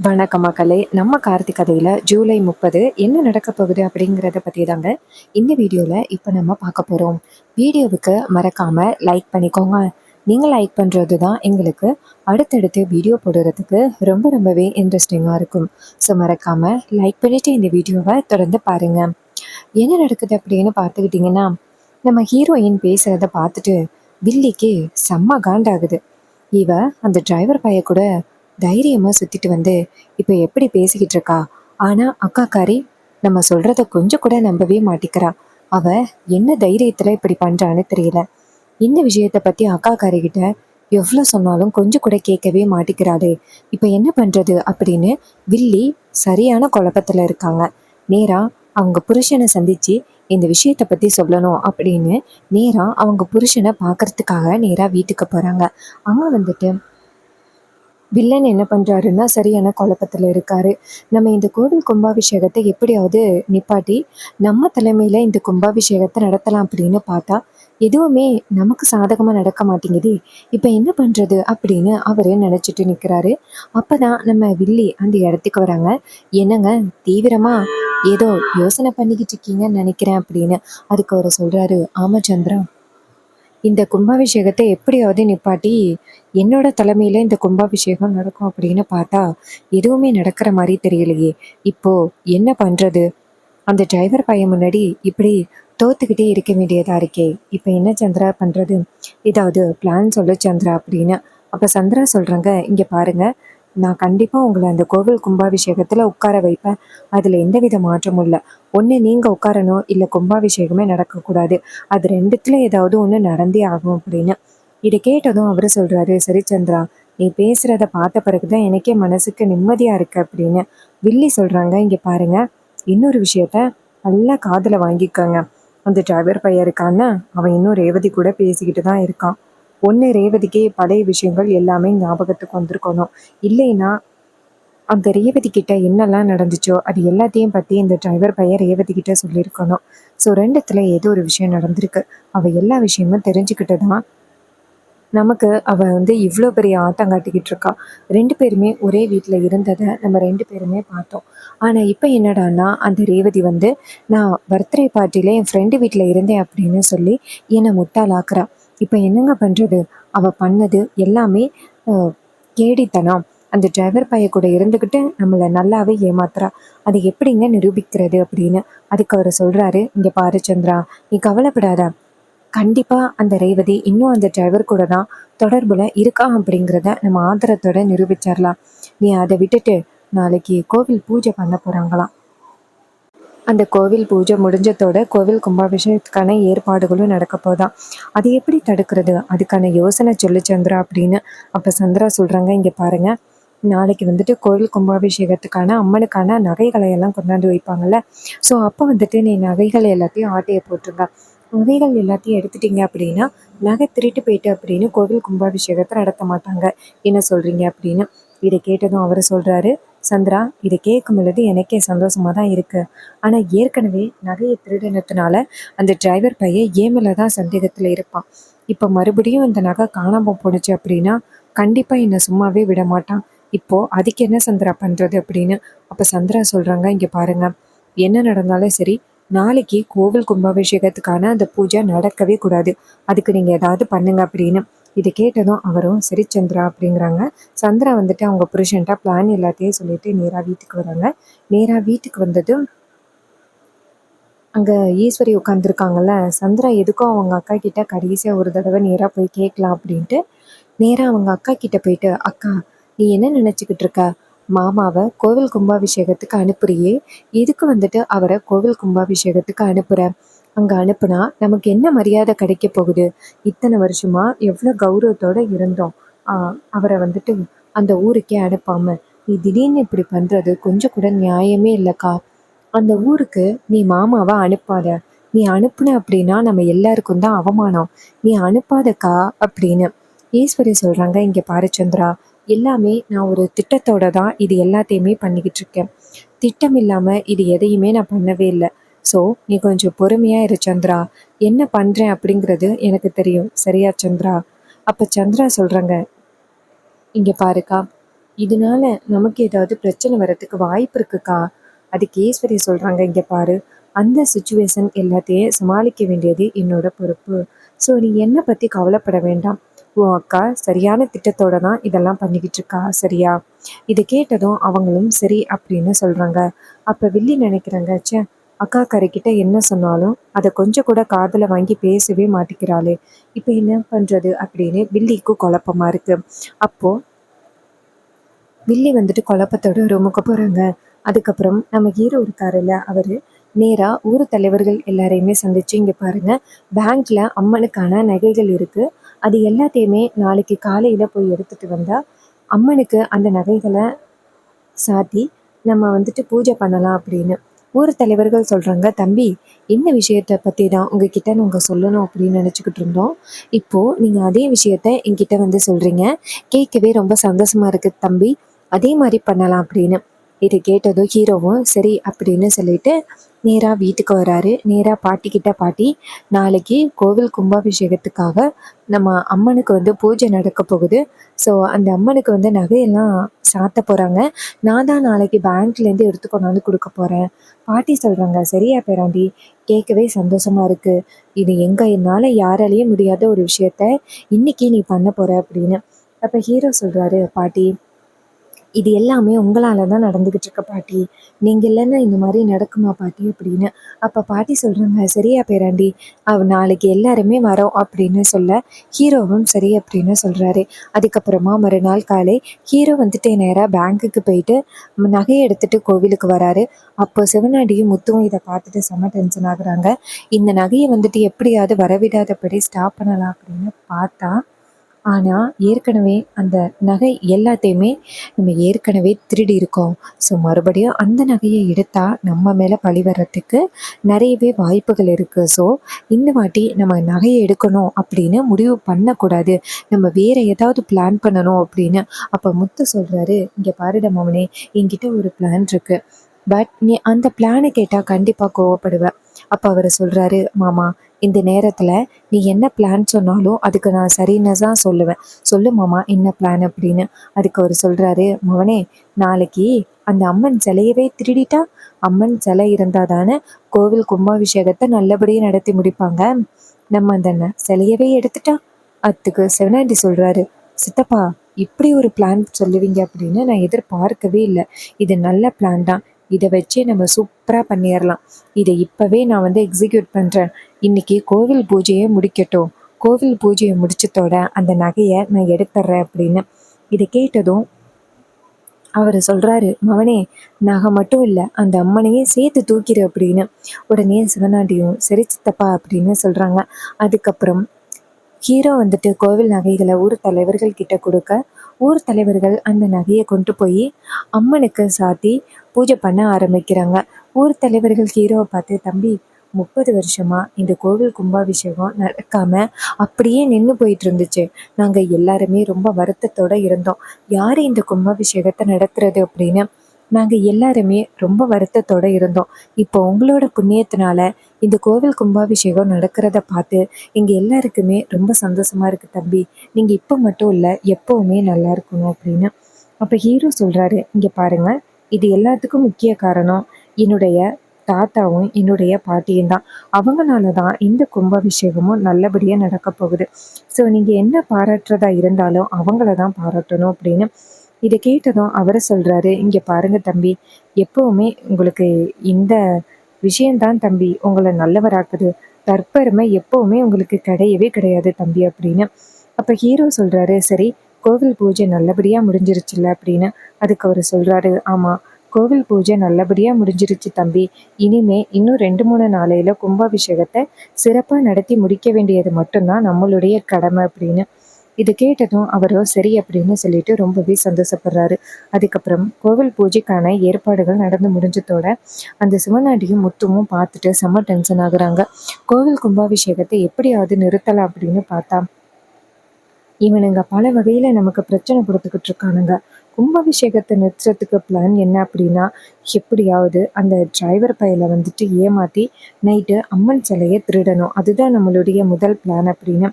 வணக்கம் மக்களே. நம்ம கார்த்திக் கதையில ஜூலை 30 என்ன நடக்க போகுது அப்படிங்கிறத பற்றி தாங்க இந்த வீடியோவில் இப்போ நம்ம பார்க்க போகிறோம். வீடியோவுக்கு மறக்காம லைக் பண்ணிக்கோங்க. நீங்கள் லைக் பண்ணுறது தான் எங்களுக்கு அடுத்தடுத்து வீடியோ போடுறதுக்கு ரொம்பவே இன்ட்ரெஸ்டிங்காக இருக்கும். ஸோ மறக்காம லைக் பண்ணிட்டு இந்த வீடியோவை தொடர்ந்து பாருங்க. என்ன நடக்குது அப்படின்னு பார்த்துக்கிட்டிங்கன்னா, நம்ம ஹீரோயின் பேசுகிறத பார்த்துட்டு வில்லிக்கு செம்ம காண்டாகுது. இவ அந்த டிரைவர் பைய கூட தைரியமா சுத்திட்டு வந்து இப்ப எப்படி பேசிக்கிட்டு இருக்கா. ஆனா அக்காக்காரி நம்ம சொல்றத கொஞ்சம் கூட நம்பவே மாட்டிக்கிறா. அவ என்ன தைரியத்துல இப்படி பண்றான்னு தெரியல. இந்த விஷயத்த பத்தி அக்காக்காரி கிட்ட எவ்வளவு சொன்னாலும் கொஞ்சம் கூட கேட்கவே மாட்டிக்கிறாளே. இப்ப என்ன பண்றது அப்படின்னு வில்லி சரியான குழப்பத்துல இருக்காங்க. நேரா அவங்க புருஷனை சந்திச்சு இந்த விஷயத்த பத்தி சொல்லணும் அப்படின்னு நேரா அவங்க புருஷனை பாக்குறதுக்காக நேரா வீட்டுக்கு போறாங்க. அங்க வந்துட்டு வில்லன் என்ன பண்றாருன்னா சரியான குழப்பத்துல இருக்காரு. நம்ம இந்த கோவில் கும்பாபிஷேகத்தை எப்படியாவது நிப்பாட்டி நம்ம தலைமையில இந்த கும்பாபிஷேகத்தை நடத்தலாம் அப்படின்னு பார்த்தா எதுவுமே நமக்கு சாதகமா நடக்க மாட்டேங்குது. இப்ப என்ன பண்றது அப்படின்னு அவரு நினைச்சிட்டு நிக்கிறாரு. அப்பதான் நம்ம வில்லி அந்த இடத்துக்கு வராங்க. என்னங்க, தீவிரமா ஏதோ யோசனை பண்ணிக்கிட்டு இருக்கீங்கன்னு நினைக்கிறேன் அப்படின்னு. அதுக்கு அவரு சொல்றாரு, ஆமா சந்திரா, இந்த கும்பாபிஷேகத்தை எப்படியாவது நிப்பாட்டி என்னோட தலைமையில இந்த கும்பாபிஷேகம் நடக்கும் அப்படின்னு பார்த்தா எதுவுமே நடக்கிற மாதிரி தெரியலையே. இப்போ என்ன பண்றது? அந்த டிரைவர் பையன் முன்னாடி இப்படி தோத்துக்கிட்டே இருக்க வேண்டியதா இருக்கே. இப்போ என்ன சந்திரா பண்றது? ஏதாவது பிளான் சொல்லு சந்திரா அப்படின்னு. அப்ப சந்திரா சொல்றாங்க, இங்க பாருங்க, நான் கண்டிப்பா உங்களை அந்த கோவில் கும்பாபிஷேகத்துல உட்கார வைப்பேன். அதுல எந்தவித மாற்றமும் இல்லை. ஒண்ணு நீங்க உட்காரணும், இல்ல கும்பாபிஷேகமே நடக்கக்கூடாது. அது ரெண்டுத்துல ஏதாவது ஒண்ணு நடந்தே ஆகும் அப்படின்னு. இதை கேட்டதும் அவரு சொல்றாரு, சரி சந்திரா, நீ பேசுறத பார்த்த பிறகுதான் எனக்கே மனசுக்கு நிம்மதியா இருக்கு அப்படின்னு. வில்லி சொல்றாங்க, இங்க பாருங்க, இன்னொரு விஷயத்த நல்லா காதுல வாங்கிக்கோங்க. அந்த டிரைவர் பையன் இருக்கான்னு அவன் இன்னும் ரேவதி கூட பேசிக்கிட்டு தான் இருக்கான். ஒன்று, ரேவதிக்கு பழைய விஷயங்கள் எல்லாமே ஞாபகத்துக்கு வந்திருக்கணும். இல்லைன்னா அந்த ரேவதி கிட்ட என்னெல்லாம் நடந்துச்சோ அது எல்லாத்தையும் பற்றி இந்த டிரைவர் பையன் ரேவதி கிட்ட சொல்லியிருக்கணும். ஸோ ரெண்டுத்துல ஏதோ ஒரு விஷயம் நடந்திருக்கு. அவள் எல்லா விஷயமும் தெரிஞ்சுக்கிட்டு தான் நமக்கு அவ வந்து இவ்வளோ பெரிய ஆட்டம் காட்டிக்கிட்டு இருக்கா. ரெண்டு பேருமே ஒரே வீட்டில் இருந்ததை நம்ம ரெண்டு பேருமே பார்த்தோம். ஆனால் இப்போ என்னடான்னா அந்த ரேவதி வந்து நான் பர்த்டே பார்ட்டியில் என் ஃப்ரெண்டு வீட்டில் இருந்தேன் அப்படின்னு சொல்லி என்னை முட்டாளாக்குறா. இப்போ என்னங்க பண்ணுறது? அவள் பண்ணது எல்லாமே அஹ், கேடித்தனம். அந்த டிரைவர் பைய கூட இருந்துக்கிட்டு நம்மளை நல்லாவே ஏமாத்துறா. அதை எப்படிங்க நிரூபிக்கிறது அப்படின்னு. அதுக்கு அவர் சொல்கிறாரு, இங்கே பாரு சந்திரா, நீ கவலைப்படாத, கண்டிப்பா அந்த ரேவதி இன்னும் அந்த டிரைவர் கூட தான் தொடர்புல இருக்கா அப்படிங்கிறத நம்ம ஆதாரத்தோட நிரூபிச்சிடலாம். நீ அதை விட்டுட்டு நாளைக்கு கோவில் பூஜை பண்ண போறாங்களாம். அந்த கோவில் பூஜை முடிஞ்சதோட கோவில் கும்பாபிஷேகத்துக்கான ஏற்பாடுகளும் நடக்க போதாம். அதை எப்படி தடுக்கிறது? அதுக்கான யோசனை சொல்லு சந்திரா அப்படின்னு. அப்ப சந்திரா சொல்றாங்க, இங்க பாருங்க, நாளைக்கு வந்துட்டு கோவில் கும்பாபிஷேகத்துக்கான அம்மனுக்கான நகைகளை எல்லாம் கொண்டாந்து வைப்பாங்கல்ல. ஸோ அப்போ வந்துட்டு நீ நகைகள் எல்லாத்தையும் ஆட்டையை போட்டுருங்க. நகைகள் எல்லாத்தையும் எடுத்துட்டீங்க அப்படின்னா நகை திருட்டு போயிட்டு அப்படின்னு கோவில் கும்பாபிஷேகத்தை நடத்த மாட்டாங்க. என்ன சொல்றீங்க அப்படின்னு. இதை கேட்டதும் அவர் சொல்றாரு, சந்திரா, இதை கேட்கும் பொழுது எனக்கே சந்தோஷமா தான் இருக்கு. ஆனா ஏற்கனவே நகையை திருடினதுனால அந்த டிரைவர் பையன் ஏமில தான் சந்தேகத்துல இருப்பான். இப்ப மறுபடியும் இந்த நகை காணாம போணுச்சு அப்படின்னா கண்டிப்பா என்னை சும்மாவே விட மாட்டான். இப்போ அதுக்கு என்ன சந்திரா பண்றது அப்படின்னு. அப்ப சந்திரா சொல்றாங்க, இங்க பாருங்க, என்ன நடந்தாலும் சரி, நாளைக்கு கோவில் கும்பாபிஷேகத்துக்கான அந்த பூஜை நடக்கவே கூடாது. அதுக்கு நீங்க ஏதாவது பண்ணுங்க அப்படின்னு. இதை கேட்டதும் அவரும் சரி சந்திரா அப்படிங்கிறாங்க. சந்திரா வந்துட்டு அவங்க புருஷன்ட்ட பிளான் எல்லாத்தையும் சொல்லிட்டு நேரா வீட்டுக்கு வராங்க. நேரா வீட்டுக்கு வந்ததும் அங்க ஈஸ்வரி உட்காந்துருக்காங்கல்ல. சந்திரா எதுக்கும் அவங்க அக்கா கிட்ட கடைசியா ஒரு தடவை நேரா போய் கேட்கலாம் அப்படின்ட்டு நேரா அவங்க அக்கா கிட்ட போயிட்டு, அக்கா, நீ என்ன நினைச்சுக்கிட்டு இருக்க? மாமாவை கோவில் கும்பாபிஷேகத்துக்கு அனுப்புறியே, எதுக்கு வந்துட்டு அவரை கோவில் கும்பாபிஷேகத்துக்கு அனுப்புற? அங்க அனுப்புனா நமக்கு என்ன மரியாதை கிடைக்க போகுது? இத்தனை வருஷமா எவ்வளவு கௌரவத்தோட இருந்தோம். அவரை வந்துட்டு அந்த ஊருக்கே அனுப்பாம நீ திடீர்னு இப்படி பண்றது கொஞ்சம் கூட நியாயமே இல்லக்கா. அந்த ஊருக்கு நீ மாமாவை அனுப்பாத. நீ அனுப்புன அப்படின்னா நம்ம எல்லாருக்கும் தான் அவமானம். நீ அனுப்பாதக்கா அப்படின்னு ஈஸ்வரி சொல்றாங்க, இங்க பாரு சந்திரா, எல்லாமே நான் ஒரு திட்டத்தோட தான் இது எல்லாத்தையுமே பண்ணிக்கிட்டு இருக்கேன். திட்டம் இல்லாம இது எதையுமே நான் பண்ணவே இல்லை. ஸோ நீ கொஞ்சம் பொறுமையா இரு சந்திரா. என்ன பண்றேன் அப்படிங்கிறது எனக்கு தெரியும், சரியா சந்திரா? அப்ப சந்திரா சொல்றாங்க, இங்க பாருக்கா, இதனால நமக்கு ஏதாவது பிரச்சனை வரதுக்கு வாய்ப்பு இருக்குக்கா. அதுக்கு ஈஸ்வரி சொல்கிறாங்க, இங்கே பாரு, அந்த சுச்சுவேஷன் எல்லாத்தையும் சமாளிக்க வேண்டியது என்னோட பொறுப்பு. ஸோ நீ என்னை பற்றி கவலைப்பட வேண்டாம். உன் அக்கா சரியான திட்டத்தோட தான் இதெல்லாம் பண்ணிக்கிட்டு இருக்கா, சரியா? இதை கேட்டதும் அவங்களும் சரி அப்படின்னு சொல்கிறாங்க. அப்போ வில்லி நினைக்கிறாங்க, ச்சே, அக்கா கரைக்கிட்ட என்ன சொன்னாலும் அதை கொஞ்சம் கூட காதில் வாங்கி பேசவே மாட்டேங்கிறாளே, இப்போ என்ன பண்ணுறது அப்படின்னு வில்லிக்கும் குழப்பமா இருக்கு. அப்போது வில்லி வந்துட்டு குழப்பத்தோட ரூமுக்கு போகிறாங்க. அதுக்கப்புறம் நம்ம ஹீரோ இருக்காருல்ல, அவர் நேராக ஊர் தலைவர்கள் எல்லாரையுமே சந்திச்சு, இங்கே பாருங்க, பேங்க்ல அம்மனுக்கான நகைகள் இருக்கு, அது எல்லாத்தையுமே நாளைக்கு காலையில போய் எடுத்துட்டு வந்தா அம்மனுக்கு அந்த நகைகளை சாத்தி நம்ம வந்துட்டு பூஜை பண்ணலாம் அப்படின்னு ஊர் தலைவர்கள் சொல்றாங்க. தம்பி, இந்த விஷயத்தை பற்றி தான் உங்ககிட்ட நாங்கள் சொல்லணும் அப்படின்னு நினச்சிக்கிட்டு இருந்தோம். இப்போது நீங்கள் அதே விஷயத்த என்கிட்ட வந்து சொல்கிறீங்க. கேட்கவே ரொம்ப சந்தோஷமா இருக்குது தம்பி. அதே மாதிரி பண்ணலாம் அப்படின்னு. இதை கேட்டதும் ஹீரோவும் சரி அப்படின்னு சொல்லிட்டு நேராக வீட்டுக்கு வராரு. நேராக பாட்டிக்கிட்ட, பாட்டி, நாளைக்கு கோவில் கும்பாபிஷேகத்துக்காக நம்ம அம்மனுக்கு வந்து பூஜை நடக்க போகுது. ஸோ அந்த அம்மனுக்கு வந்து நகையெல்லாம் சாத்த போகிறாங்க. நான் தான் நாளைக்கு பேங்க்லேருந்து எடுத்து கொண்டாந்து கொடுக்க போகிறேன். பாட்டி சொல்கிறாங்க, சரியா பேராண்டி, கேட்கவே சந்தோஷமா இருக்குது. இது என்னால் யாராலையும் முடியாத ஒரு விஷயத்த இன்னைக்கு நீ பண்ண போகிற அப்படின்னு. அப்போ ஹீரோ சொல்கிறாரு, பாட்டி, இது எல்லாமே உங்களால் தான் நடந்துக்கிட்டு இருக்க பாட்டி. நீங்கள் இல்லைன்னா இந்த மாதிரி நடக்குமா பாட்டி அப்படின்னு. அப்போ பாட்டி சொல்கிறாங்க, சரியா பேராண்டி, நாளைக்கு எல்லாருமே வரோம் அப்படின்னு சொல்ல ஹீரோவும் சரி அப்படின்னு சொல்கிறாரு. அதுக்கப்புறமா மறுநாள் காலை ஹீரோ வந்துட்டு நேராக பேங்க்குக்கு போயிட்டு நகையை எடுத்துகிட்டு கோவிலுக்கு வராரு. அப்போ சிவனாடியும் முத்துவும் இதை பார்த்துட்டு செம்ம டென்ஷன் ஆகுறாங்க. இந்த நகையை வந்துட்டு எப்படியாவது வரவிடாதபடி ஸ்டாப் பண்ணலாம் அப்படின்னு பார்த்தா, ஆனால் ஏற்கனவே அந்த நகை எல்லாத்தையுமே நம்ம ஏற்கனவே திருடி இருக்கோம். ஸோ மறுபடியும் அந்த நகையை எடுத்தால் நம்ம மேலே பழி வர்றதுக்கு நிறையவே வாய்ப்புகள் இருக்குது. ஸோ இந்த வாட்டி நம்ம நகையை எடுக்கணும் அப்படின்னு முடிவு பண்ணக்கூடாது, நம்ம வேறு ஏதாவது பிளான் பண்ணணும் அப்படின்னு. அப்போ முத்து சொல்கிறாரு, இங்கே பாருட மவனே, என்கிட்ட ஒரு பிளான் இருக்குது. பட் நீ அந்த பிளானை கேட்டால் கண்டிப்பாக கோவப்படுவேன். அப்போ அவர் சொல்கிறாரு, மாமா, இந்த நேரத்தில் நீ என்ன பிளான் சொன்னாலும் அதுக்கு நான் சரின்னு தான் சொல்லுவேன். சொல்லு மாமா, என்ன பிளான் அப்படின்னு. அதுக்கு அவர் சொல்கிறாரு, மவனே, நாளைக்கு அந்த அம்மன் சிலையவே திருடிட்டா, அம்மன் சிலை இருந்தால் தானே கோவில் கும்பாபிஷேகத்தை நல்லபடியாக நடத்தி முடிப்பாங்க. நம்ம அந்த சிலையவே எடுத்துட்டா. அதுக்கு சிவனாண்டி சொல்கிறாரு, சித்தப்பா, இப்படி ஒரு பிளான் சொல்லுவீங்க அப்படின்னு நான் எதிர்பார்க்கவே இல்லை. இது நல்ல பிளான் தான். இதை வச்சு நம்ம சூப்பராக பண்ணிடலாம். இதை இப்போவே நான் வந்து எக்ஸிக்யூட் பண்ணுறேன். இன்னைக்கு கோவில் பூஜையை முடிக்கட்டும். கோவில் பூஜையை முடிச்சதோட அந்த நகையை நான் எடுத்துட்றேன் அப்படின்னு. இதை கேட்டதும் அவர் சொல்கிறாரு, மவனே, நகை மட்டும் இல்லை, அந்த அம்மனையே சேர்த்து தூக்கிடு அப்படின்னு. உடனே சிவனாண்டியும் சரி சித்தப்பா அப்படின்னு சொல்கிறாங்க. அதுக்கப்புறம் ஹீரோ வந்துட்டு கோவில் நகைகளை ஊர் தலைவர்கள் கிட்ட கொடுக்க, ஊர் தலைவர்கள் அந்த நகையை கொண்டு போய் அம்மனுக்கு சாத்தி பூஜை பண்ண ஆரம்பிக்கிறாங்க. ஊர் தலைவர்கள் ஹீரோவை பார்த்து, தம்பி, 30 வருஷமா இந்த கோவில் கும்பாபிஷேகம் நடக்காம அப்படியே நின்று போயிட்டு இருந்துச்சு. நாங்கள் எல்லாருமே ரொம்ப வருத்தத்தோட இருந்தோம். யார் இந்த கும்பாபிஷேகத்தை நடத்துறது அப்படின்னு நாங்கள் எல்லாருமே ரொம்ப வருத்தத்தோட இருந்தோம். இப்போ உங்களோட புண்ணியத்தினால இந்த கோவில் கும்பாபிஷேகம் நடக்கிறத பார்த்து எங்கள் எல்லாருக்குமே ரொம்ப சந்தோஷமா இருக்குது தம்பி. நீங்கள் இப்போ மட்டும் இல்லை, எப்போவுமே நல்லா இருக்கணும் அப்படின்னு. அப்போ ஹீரோ சொல்கிறாரு, இங்கே பாருங்கள், இது எல்லாத்துக்கும் முக்கிய காரணம் என்னுடைய தாத்தாவும் என்னுடைய பாட்டியும் தான். அவங்களால தான் இந்த கும்பாபிஷேகமும் நல்லபடியாக நடக்க போகுது. ஸோ நீங்கள் என்ன பாராட்டுறதா இருந்தாலும் அவங்கள தான் பாராட்டணும் அப்படின்னு. இதை கேட்டதும் அவர் சொல்கிறாரு, இங்கே பாருங்க தம்பி, எப்போவுமே உங்களுக்கு இந்த விஷயந்தான் தம்பி உங்களை நல்லவராக்குது. தற்பெருமை எப்போவுமே உங்களுக்கு கிடையவே கிடையாது தம்பி அப்படின்னு. அப்போ ஹீரோ சொல்கிறாரு, சரி, கோவில் பூஜை நல்லபடியாக முடிஞ்சிருச்சுல்ல அப்படின்னு. அதுக்கு அவர் சொல்கிறாரு, ஆமாம், கோவில் பூஜை நல்லபடியாக முடிஞ்சிருச்சு தம்பி. இனிமே இன்னும் 2-3 நாளையில் கும்பாபிஷேகத்தை சிறப்பாக நடத்தி முடிக்க வேண்டியது மட்டும்தான் நம்மளுடைய கடமை அப்படின்னு. இது கேட்டதும் அவரோ சரி அப்படின்னு சொல்லிட்டு ரொம்பவே சந்தோஷப்படுறாரு. அதுக்கப்புறம் கோவில் பூஜைக்கான ஏற்பாடுகள் நடந்து முடிஞ்சதோட அந்த சிவனாடியும் முத்துவும் பார்த்துட்டு செம்ம டென்ஷன் ஆகுறாங்க. கோவில் கும்பாபிஷேகத்தை எப்படியாவது நிறுத்தலாம் அப்படின்னு பார்த்தா இவனுங்க பல வகையில் நமக்கு பிரச்சனை கொடுத்துக்கிட்டு இருக்கானுங்க. கும்பாபிஷேகத்தை நிறுத்துறதுக்கு பிளான் என்ன அப்படின்னா, எப்படியாவது அந்த டிரைவர் பையில வந்துட்டு ஏமாற்றி நைட்டு அம்மன் சிலையை திருடணும். அதுதான் நம்மளுடைய முதல் பிளான் அப்படின்னு.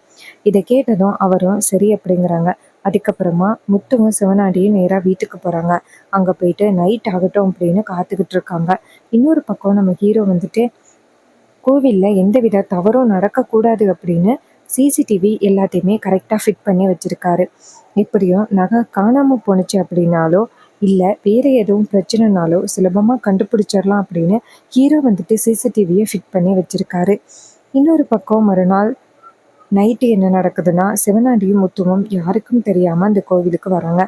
இதை கேட்டதும் அவரும் சரி அப்படிங்கிறாங்க. அதுக்கப்புறமா முத்துவும் சிவனாண்டியும் நேராக வீட்டுக்கு போகிறாங்க. அங்கே போயிட்டு நைட் ஆகட்டும் அப்படின்னு காத்துக்கிட்டு இருக்காங்க. இன்னொரு பக்கம் நம்ம ஹீரோ வந்துட்டு கோவிலில் எந்தவித தவறும் நடக்கக்கூடாது அப்படின்னு சிசிடிவி எல்லாத்தையுமே கரெக்டாக ஃபிட் பண்ணி வச்சுருக்காரு. எப்படியும் நகை காணாமல் போணுச்சு அப்படின்னாலோ இல்லை வேறு எதுவும் பிரச்சனைனாலோ சுலபமாக கண்டுபிடிச்சிடலாம் அப்படின்னு ஹீரோ வந்துட்டு சிசிடிவியை ஃபிட் பண்ணி வச்சுருக்காரு. இன்னொரு பக்கம் மறுநாள் நைட்டு என்ன நடக்குதுன்னா சிவனாண்டியும் முத்துவும் யாருக்கும் தெரியாமல் அந்த கோவிலுக்கு வராங்க.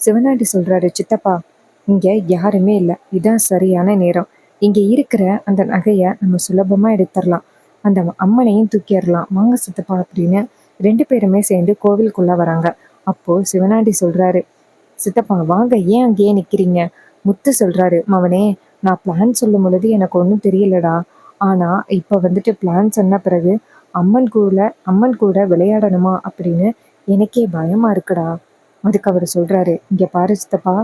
சிவனாண்டி சொல்கிறாரு, சித்தப்பா இங்கே யாருமே இல்லை, இதான் சரியான நேரம். இங்கே இருக்கிற அந்த நகையை நம்ம சுலபமாக எடுத்துடலாம், அந்த அம்மனையும் தூக்கிடலாம், வாங்க சித்தப்பா அப்படின்னு 2 பேருமே சேர்ந்து கோவிலுக்குள்ளே வராங்க. அப்போது சிவனாண்டி சொல்கிறாரு, சித்தப்பா வாங்க, ஏன் அங்கேயே நிற்கிறீங்க? முத்து சொல்கிறாரு, மவனே நான் பிளான் சொல்லும் பொழுது எனக்கு ஒன்றும் தெரியலடா, ஆனால் இப்போ வந்துட்டு பிளான் சொன்ன பிறகு அம்மன் கூட விளையாடணுமா அப்படின்னு எனக்கே பயமாக இருக்குடா. அதுக்கு அவர் சொல்கிறாரு, இங்கே பாரு சித்தப்பா,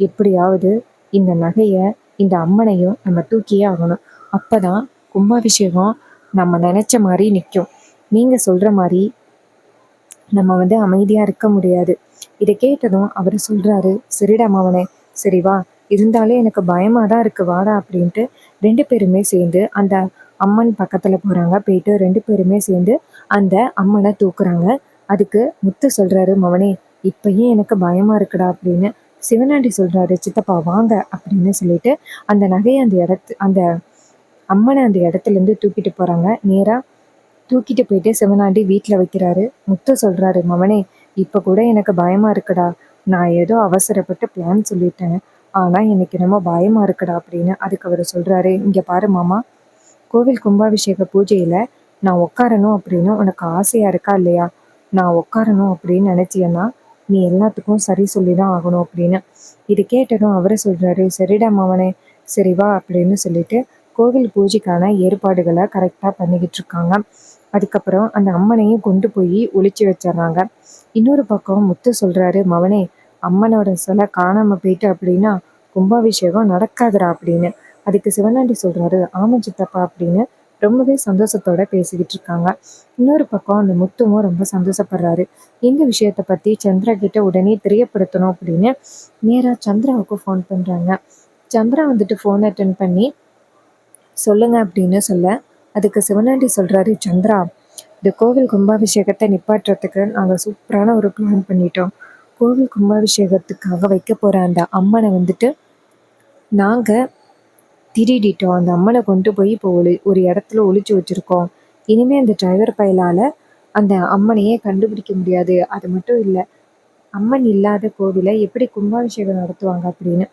எப்படியாவது இந்த நகையை இந்த அம்மனையும் நம்ம தூக்கியே ஆகணும். அப்போ தான் கும்பாபிஷேகம் நம்ம நினச்ச மாதிரி நிற்கும். நீங்கள் சொல்கிற மாதிரி நம்ம வந்து அமைதியாக இருக்க முடியாது. இதை கேட்டதும் அவர் சொல்கிறாரு, சரிடா மவனே, சரி வா, இருந்தாலும் எனக்கு பயமாக தான் இருக்குது, வாடா அப்படின்ட்டு 2 பேருமே சேர்ந்து அந்த அம்மன் பக்கத்தில் போகிறாங்க. போயிட்டு 2 பேருமே சேர்ந்து அந்த அம்மனை தூக்குறாங்க. அதுக்கு முத்து சொல்கிறாரு, மவனே இப்பயும் எனக்கு பயமாக இருக்குடா அப்படின்னு. சிவனாண்டி சொல்கிறாரு, சித்தப்பா வாங்க அப்படின்னு சொல்லிட்டு அந்த நகையை அந்த அம்மனை அந்த இடத்துலேருந்து தூக்கிட்டு போகிறாங்க. நேராக தூக்கிட்டு போயிட்டு சிவனாண்டி வீட்டில் வைக்கிறாரு. முத்து சொல்கிறாரு, மவனே இப்போ கூட எனக்கு பயமாக இருக்குடா, நான் ஏதோ அவசரப்பட்டு பிளான் சொல்லிட்டேன், ஆனால் எனக்கு ரொம்ப பயமாக இருக்குடா அப்படின்னு. அதுக்கு அவர் சொல்கிறாரு, இங்கே பாரு மாமா, கோவில் கும்பாபிஷேக பூஜையில் நான் உட்காரணும் அப்படின்னு உனக்கு ஆசையாக இருக்கா இல்லையா? நான் உட்காரணும் அப்படின்னு நினச்சியன்னா நீ எல்லாத்துக்கும் சரி சொல்லி தான் ஆகணும் அப்படின்னு. இது கேட்டதும் அவரை சொல்கிறாரு, சரிடா மவனே, சரி வா அப்படின்னு சொல்லிட்டு கோவில் பூஜைக்கான ஏற்பாடுகளை கரெக்டாக பண்ணிக்கிட்டு இருக்காங்க. அதுக்கப்புறம் அந்த அம்மனையும் கொண்டு போய் ஒளிச்சு வச்சிடுறாங்க. இன்னொரு பக்கம் முத்து சொல்கிறாரு, மவனே அம்மனோட சிலை காணாமல் போயிட்டு அப்படின்னா கும்பாபிஷேகம் நடக்காதுடா அப்படின்னு. அதுக்கு சிவனாண்டி சொல்கிறாரு, ஆமாம் சித்தப்பா அப்படின்னு ரொம்பவே சந்தோஷத்தோட பேசிக்கிட்டு இருக்காங்க. இன்னொரு பக்கம் அந்த முத்துவும் ரொம்ப சந்தோஷப்படுறாரு. இந்த விஷயத்தை பற்றி சந்திரா கிட்ட உடனே தெரியப்படுத்தணும் அப்படின்னு நேராக சந்திராவுக்கு ஃபோன் பண்ணுறாங்க. சந்திரா வந்துட்டு ஃபோன் அட்டன் பண்ணி சொல்லுங்க அப்படின்னு சொல்ல, அதுக்கு சிவனாண்டி சொல்கிறாரு, சந்திரா இந்த கோவில் கும்பாபிஷேகத்தை நிப்பாட்டுறதுக்கு நாங்கள் சூப்பரான ஒரு பிளான் பண்ணிட்டோம். கோவில் கும்பாபிஷேகத்துக்காக வைக்க போகிற அந்த அம்மனை வந்துட்டு நாங்கள் திருடிட்டோம். அந்த அம்மனை கொண்டு போய் இப்போ ஒரு இடத்துல ஒளிச்சு வச்சுருக்கோம். இனிமேல் அந்த டிரைவர் பயலால் அந்த அம்மனையே கண்டுபிடிக்க முடியாது. அது மட்டும் இல்லை, அம்மன் இல்லாத கோவிலை எப்படி கும்பாபிஷேகம் நடத்துவாங்க அப்படின்னு.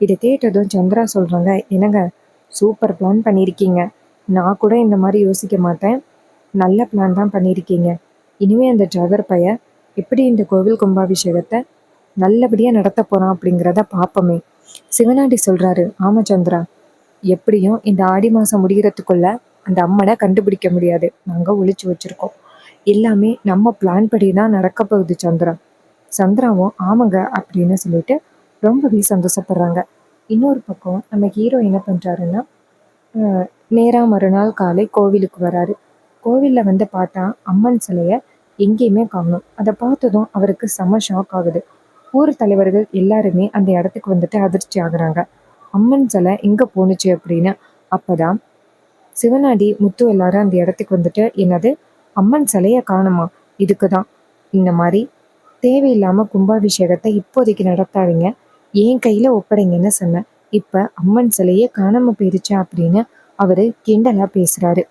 இதை கேட்டதும் சந்திரா சொல்கிறாங்க, என்னங்க சூப்பர் பிளான் பண்ணியிருக்கீங்க, நான் கூட இந்த மாதிரி யோசிக்க மாட்டேன், நல்ல பிளான் தான் பண்ணியிருக்கீங்க. இனிமேல் அந்த டிரைவர் பையன் எப்படி இந்த கோவில் கும்பாபிஷேகத்தை நல்லபடியாக நடத்த போகிறான் அப்படிங்கிறத பார்ப்போமே. சிவனாண்டி சொல்கிறாரு, ஆமாம் சந்திரா, எப்படியும் இந்த ஆடி மாதம் முடிகிறதுக்குள்ள அந்த அம்மனை கண்டுபிடிக்க முடியாது, நாங்கள் ஒளிச்சு வச்சுருக்கோம். எல்லாமே நம்ம பிளான் படி தான் நடக்க போகுது சந்திரா. சந்திராவும் ஆமாங்க அப்படின்னு சொல்லிட்டு ரொம்பவே சந்தோஷப்படுறாங்க. இன்னொரு பக்கம் நம்ம ஹீரோ என்ன பண்ணுறாருன்னா, நேராக மறுநாள் காலை கோவிலுக்கு வராரு. கோவிலில் வந்து பார்த்தா அம்மன் சிலையை எங்கேயுமே காணும். அதை பார்த்ததும் அவருக்கு செம ஷாக் ஆகுது. ஊர் தலைவர்கள் எல்லாருமே அந்த இடத்துக்கு வந்துட்டு அதிர்ச்சி ஆகுறாங்க. அம்மன் சிலை எங்கே போணுச்சு அப்படின்னு. அப்போதான் சிவனாண்டி முத்து எல்லாரும் அந்த இடத்துக்கு வந்துட்டு, என்னது அம்மன் சிலையை காணுமா, இதுக்கு தான் இந்த மாதிரி தேவையில்லாமல் கும்பாபிஷேகத்தை இப்போதைக்கு நடத்தாதீங்க, என் கையில் ஒப்படைங்கன்னு சொன்னேன். இப்போ அம்மன் சிலையே காணாமல் போயிருச்சா அப்படின்னு அவர் கிண்டலாக பேசுகிறாரு.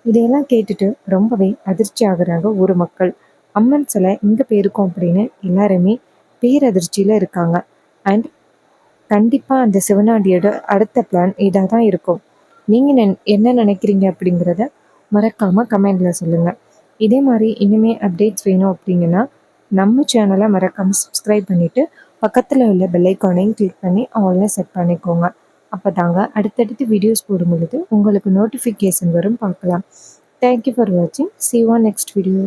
இதையெல்லாம் கேட்டுட்டு ரொம்பவே அதிர்ச்சி ஆகுறாங்க ஊர் மக்கள். அம்மன் சிலை எங்கே போயிருக்கோம் அப்படின்னு எல்லாருமே பேரதிர்ச்சியில் இருக்காங்க. அண்ட் கண்டிப்பாக அந்த சிவனாண்டியோட அடுத்த பிளான் இதாக தான் இருக்கும். நீங்கள் என்ன நினைக்கிறீங்க அப்படிங்கிறத மறக்காமல் கமெண்டில் சொல்லுங்கள். இதே மாதிரி இனிமே அப்டேட்ஸ் வேணும் அப்படிங்கன்னா நம்ம சேனலை மறக்காமல் சப்ஸ்கிரைப் பண்ணிவிட்டு பக்கத்தில் உள்ள பெல்லைக்கானையும் கிளிக் பண்ணி ஆன்லைன் செட் பண்ணிக்கோங்க. அப்போ தாங்க அடுத்தடுத்து வீடியோஸ் போடும் பொழுது உங்களுக்கு நோட்டிஃபிகேஷன் வரும், பார்க்கலாம். தேங்க்யூ ஃபார் வாட்சிங். See you on next video.